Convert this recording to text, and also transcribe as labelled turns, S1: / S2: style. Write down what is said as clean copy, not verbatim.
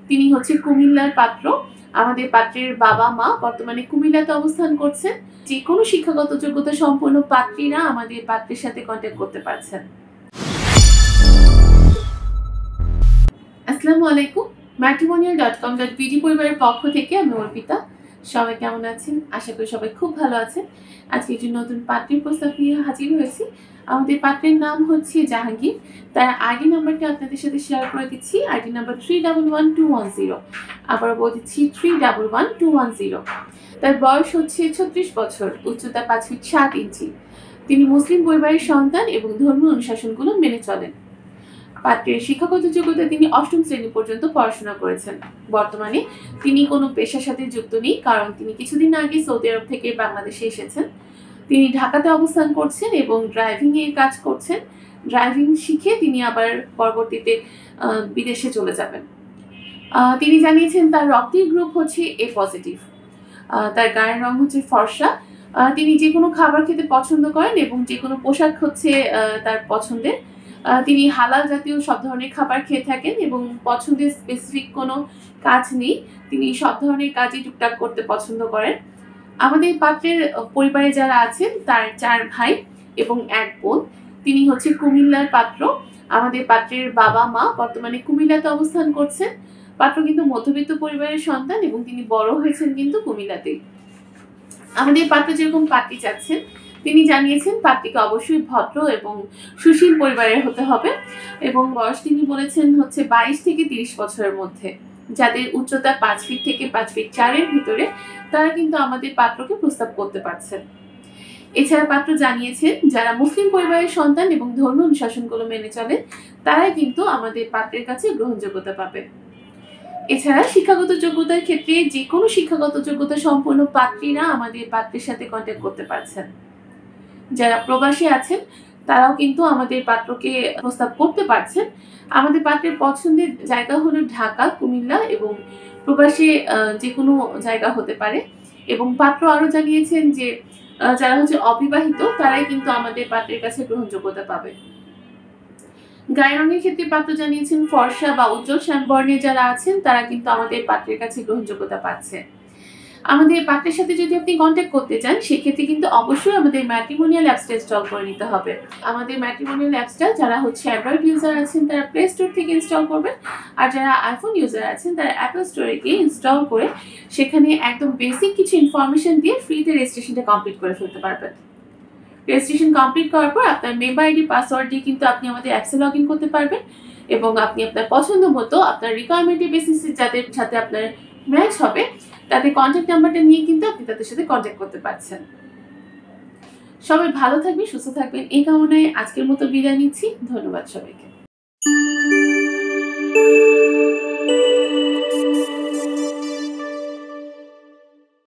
S1: তিনি হচ্ছে কুমিল্লার পাত্র। আমাদের পাত্রের বাবা মা বর্তমানে কুমিল্লাতে অবস্থান করছেন। যে কোনো শিক্ষাগত যোগ্যতা সম্পন্ন পাত্রীরা আমাদের পাত্রের সাথে কন্ট্যাক্ট করতে পারছেন। আসসালামু আলাইকুম। matrimonial.com.bd পরিবারের পক্ষ থেকে আমি অর্পিতা। সবাই কেমন আছেন? আশা করি সবাই খুব ভালো আছেন। আজকে একটি নতুন পাত্রীর প্রস্তাব নিয়ে হাজির হয়েছি। আমাদের পাত্রের নাম হচ্ছে জাহাঙ্গীর। তার আইডি নাম্বারটা আপনাদের সাথে শেয়ার করে দিচ্ছি। ID number 311210। আবারও বলে দিচ্ছি 311210। তার বয়স হচ্ছে 36 বছর, উচ্চতা 5 ফিট 7 ইঞ্চি। তিনি মুসলিম পরিবারের সন্তান এবং ধর্মীয় অনুশাসনগুলো মেনে চলেন। পাত্রের শিক্ষাগত যোগ্যতা তিনি 8ম শ্রেণী পর্যন্ত পড়াশোনা করেছেন। বর্তমানে তিনি কোনো পেশার সাথে যুক্ত নেই, কারণ তিনি কিছুদিন আগে সৌদি আরব থেকে বাংলাদেশে এসেছেন। তিনি ঢাকাতে অবস্থান করছেন এবং ড্রাইভিং এর কাজ করছেন। ড্রাইভিং শিখে তিনি আবার পরবর্তীতে বিদেশে চলে যাবেন। তিনি জানিয়েছেন তার রক্তের গ্রুপ হচ্ছে এ পজিটিভ। তার গায়ের রং হচ্ছে ফর্সা। তিনি যে কোনো খাবার খেতে পছন্দ করেন এবং যে কোনো পোশাক হচ্ছে তার পছন্দের। তিনি হালাল জাতীয় সব ধরনের খাবার খেয়ে থাকেন এবং পছন্দের স্পেসিফিক কোনো কাজ নেই। তিনি সব ধরনের কাজই টুকটাক করতে পছন্দ করেন। আমাদের পাত্রের পরিবারে যারা আছেন তার 4 ভাই এবং 1 বোন। তিনি হচ্ছে কুমিল্লার পাত্র। আমাদের পাত্রের বাবা মা বর্তমানে কুমিল্লাতে অবস্থান করছেন। পাত্র কিন্তু মধ্যবিত্ত পরিবারের সন্তান এবং তিনি বড় হয়েছেন কিন্তু কুমিল্লাতেই। আমাদের পাত্র যেরকম পাত্রী চাচ্ছেন, তিনি জানিয়েছেন পাত্রীকে অবশ্যই ভদ্র এবং সুশীল পরিবারের হতে হবে এবং বয়স তিনি বলেছেন হচ্ছে 22 থেকে 30 বছরের মধ্যে। যাদের উচ্চতা 5 ফিট থেকে 5 ফিট 4 এর ভিতরে, তারা কিন্তু আমাদের পাত্রকে প্রস্তাব করতে পারছেন। এছাড়া পাত্র জানিয়েছেন যারা মুসলিম পরিবারের সন্তান এবং ধর্মীয় অনুশাসনগুলো মেনে চলে, তারাই কিন্তু আমাদের পাত্রের কাছে গ্রহণযোগ্যতা পাবে। এছাড়া শিক্ষাগত যোগ্যতার ক্ষেত্রে যে কোনো শিক্ষাগত যোগ্যতা সম্পন্ন পাত্রীরা আমাদের পাত্রের সাথে কন্ট্যাক্ট করতে পারছেন। যারা প্রবাসী আছেন তারাও কিন্তু আমাদের পাত্রকে প্রস্তাব করতে পারছেন। আমাদের পাত্রের পছন্দের জায়গা হলো ঢাকা, কুমিল্লা এবং প্রবাসী যে কোনো জায়গা হতে পারে। এবং পাত্র আরও জানিয়েছেন যে যারা হচ্ছে অবিবাহিত তারাই কিন্তু আমাদের পাত্রের কাছে গ্রহণযোগ্যতা পাবে। গায়ের রঙের ক্ষেত্রে পাত্র জানিয়েছেন ফর্সা বা উজ্জ্বল শ্যামবর্ণের যারা আছেন তারা কিন্তু আমাদের পাত্রের কাছে গ্রহণযোগ্যতা পাচ্ছে। আমাদের পাত্রের সাথে যদি আপনি কন্ট্যাক্ট করতে চান, সেক্ষেত্রে কিন্তু অবশ্যই আমাদের ম্যাট্রিমোনিয়াল অ্যাপসটা ইনস্টল করে নিতে হবে। আমাদের ম্যাট্রিমোনিয়াল অ্যাপসটা যারা হচ্ছে অ্যান্ড্রয়েড ইউজার আছেন তারা প্লে স্টোর থেকে ইনস্টল করবেন, আর যারা আইফোন ইউজার আছেন তারা অ্যাপল স্টোরে গিয়ে ইনস্টল করে সেখানে একদম বেসিক কিছু ইনফরমেশন দিয়ে ফ্রিতে রেজিস্ট্রেশনটা কমপ্লিট করে ফেলতে পারবেন। রেজিস্ট্রেশন কমপ্লিট করার পর আপনার মেম্বার আইডি পাসওয়ার্ড দিয়ে কিন্তু আপনি আমাদের অ্যাপসে লগ ইন করতে পারবেন এবং আপনি আপনার পছন্দ মতো আপনার রিকোয়ারমেন্টের বেসিসে যাদের সাথে আপনার ম্যাচ হবে তাদের কন্ট্যাক্ট নাম্বারটা নিয়ে কিন্তু আপনি তাদের সাথে কন্ট্যাক্ট করতে পারছেন। সবাই ভালো থাকবেন, সুস্থ থাকবেন এই কামনায় আজকের মতো বিদায় নিচ্ছি। ধন্যবাদ সবাইকে।